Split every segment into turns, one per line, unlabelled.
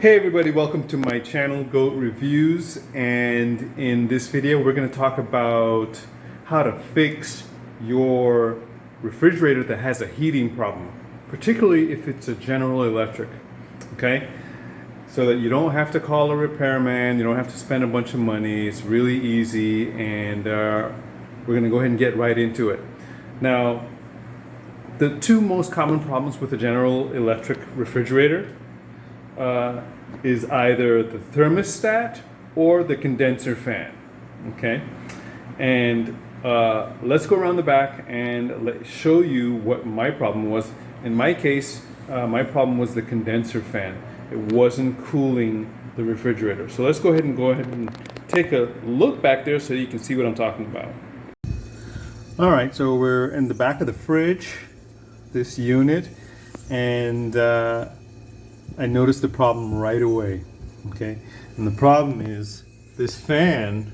Hey everybody, welcome to my channel Goat Reviews, and in this video we're going to talk about how to fix your refrigerator that has a heating problem, particularly if it's a General Electric, okay? So that you don't have to call a repairman, you don't have to spend a bunch of money. It's really easy, and we're going to go ahead and get right into it. Now, the two most common problems with a General Electric refrigerator is either the thermostat or the condenser fan, okay? And let's go around the back and show you what my problem was. In my case, my problem was the condenser fan. It wasn't cooling the refrigerator. So let's go ahead and take a look back there so you can see what I'm talking about. All right, so we're in the back of the fridge, this unit, and I noticed the problem right away, okay? And the problem is this fan,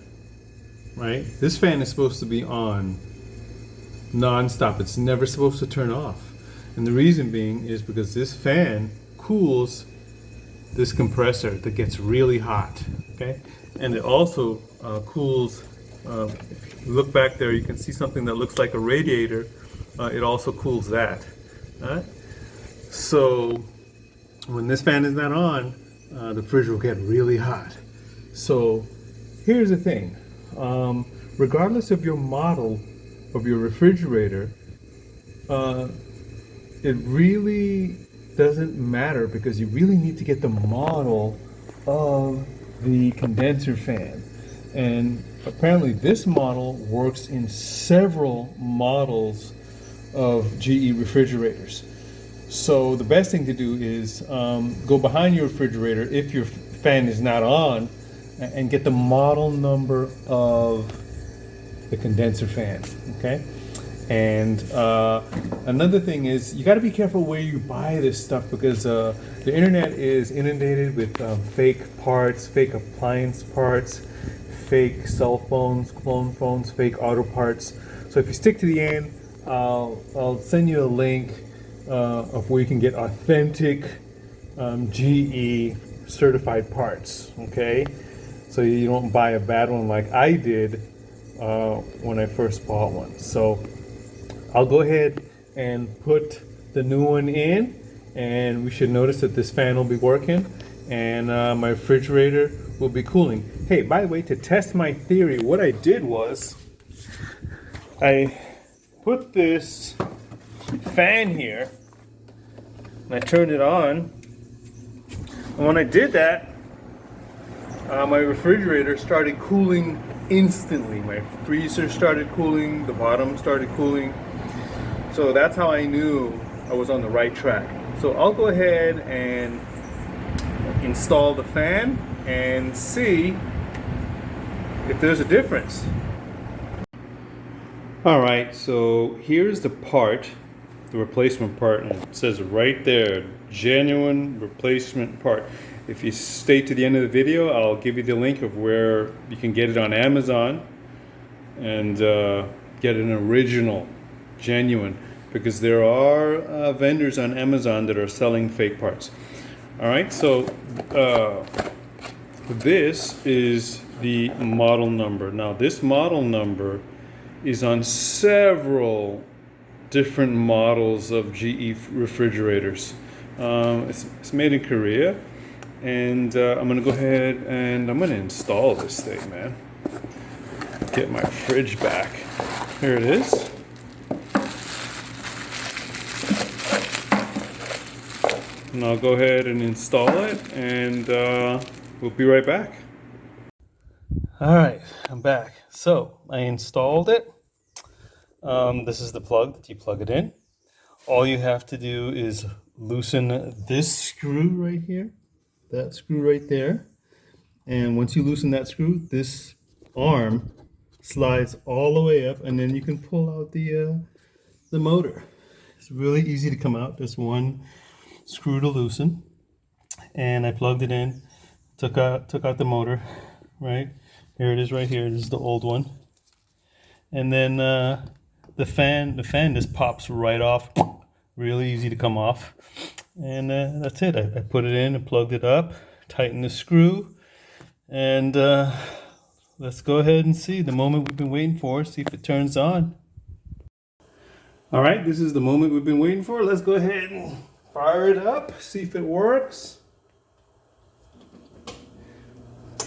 right? This fan is supposed to be on non-stop. It's never supposed to turn off. And the reason being is because this fan cools this compressor that gets really hot, okay? And it also cools, if you look back there, you can see something that looks like a radiator. It also cools that, all right? So when this fan is not on, the fridge will get really hot. So here's the thing. Regardless of your model of your refrigerator, it really doesn't matter because you really need to get the model of the condenser fan. And apparently this model works in several models of GE refrigerators. So the best thing to do is go behind your refrigerator if your fan is not on and get the model number of the condenser fan, okay? And another thing is you got to be careful where you buy this stuff because the internet is inundated with fake parts, fake appliance parts, fake cell phones, clone phones, fake auto parts. So if you stick to the end, I'll send you a link of where you can get authentic GE certified parts, okay? So you don't buy a bad one like I did when I first bought one. So I'll go ahead and put the new one in, and we should notice that this fan will be working and my refrigerator will be cooling. Hey, by the way, to test my theory, what I did was I put this fan here and I turned it on, and when I did that, my refrigerator started cooling instantly. My freezer started cooling, the bottom started cooling. So that's how I knew I was on the right track. So I'll go ahead and install the fan and see if there's a difference. All right, so here's the part, the replacement part, and it says right there, genuine replacement part. If you stay to the end of the video, I'll give you the link of where you can get it on Amazon and get an original, genuine, because there are vendors on Amazon that are selling fake parts. All right, so this is the model number. Now, this model number is on several different models of GE refrigerators. It's made in Korea, and I'm gonna go ahead and I'm gonna install this thing, man. Get my fridge back. Here it is. And I'll go ahead and install it, and we'll be right back. All right, I'm back. So I installed it. This is the plug that you plug it in. All you have to do is loosen this screw right here, that screw right there. And once you loosen that screw, this arm slides all the way up, and then you can pull out the motor. It's really easy to come out. There's one screw to loosen, and I plugged it in, took out the motor, right? Here it is right here. This is the old one. And then the fan just pops right off. Really easy to come off. And that's it. I put it in and plugged it up, tighten the screw, and let's go ahead and see the moment we've been waiting for, see if it turns on. All right, this is the moment we've been waiting for. Let's go ahead and fire it up, see if it works.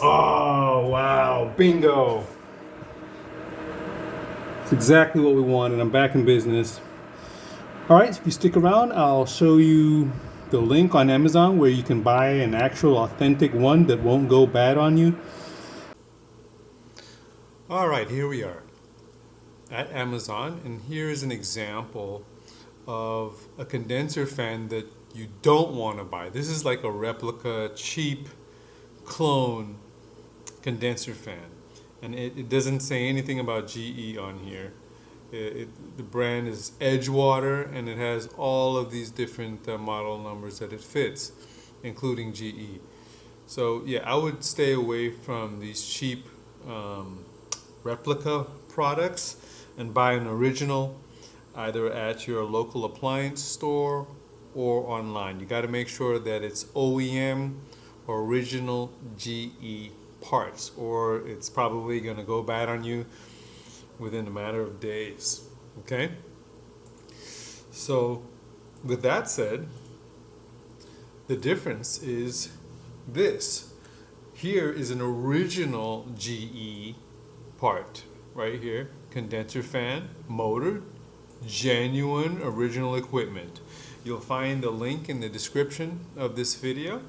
Oh, wow, bingo. It's exactly what we wanted. I'm back in business. All right, if you stick around, I'll show you the link on Amazon where you can buy an actual authentic one that won't go bad on you. All right, here we are at Amazon, and here is an example of a condenser fan that you don't want to buy. This is like a replica, cheap clone condenser fan, and it doesn't say anything about GE on here. The brand is Edgewater, and it has all of these different model numbers that it fits, including GE. So yeah, I would stay away from these cheap replica products and buy an original either at your local appliance store or online. You got to make sure that it's OEM or original GE parts, or it's probably going to go bad on you within a matter of days. Okay? So with that said, the difference is this. Here is an original GE part right here. Condenser fan, motor, genuine original equipment. You'll find a link in the description of this video,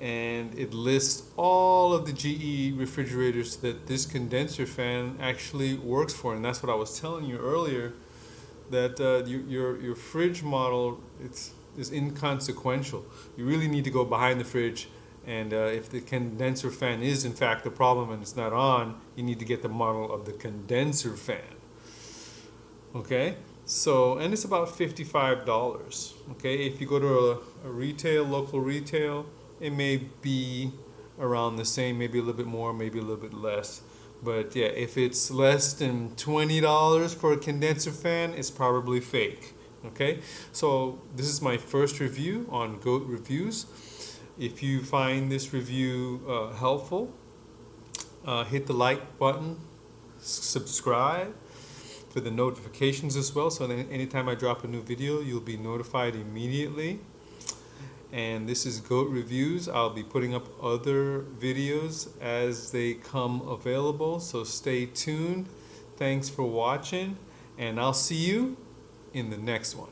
and it lists all of the GE refrigerators that this condenser fan actually works for. And that's what I was telling you earlier, that your fridge model is inconsequential. You really need to go behind the fridge, and if the condenser fan is in fact the problem and it's not on, you need to get the model of the condenser fan. Okay, so, and it's about $55. Okay, if you go to a retail, local retail, it may be around the same, maybe a little bit more, maybe a little bit less. But yeah, if it's less than $20 for a condenser fan, it's probably fake. Okay, so this is my first review on Goat Reviews. If you find this review helpful, hit the like button, subscribe for the notifications as well, so that anytime I drop a new video, you'll be notified immediately. And this is Goat Reviews. I'll be putting up other videos as they come available, so stay tuned. Thanks for watching, and I'll see you in the next one.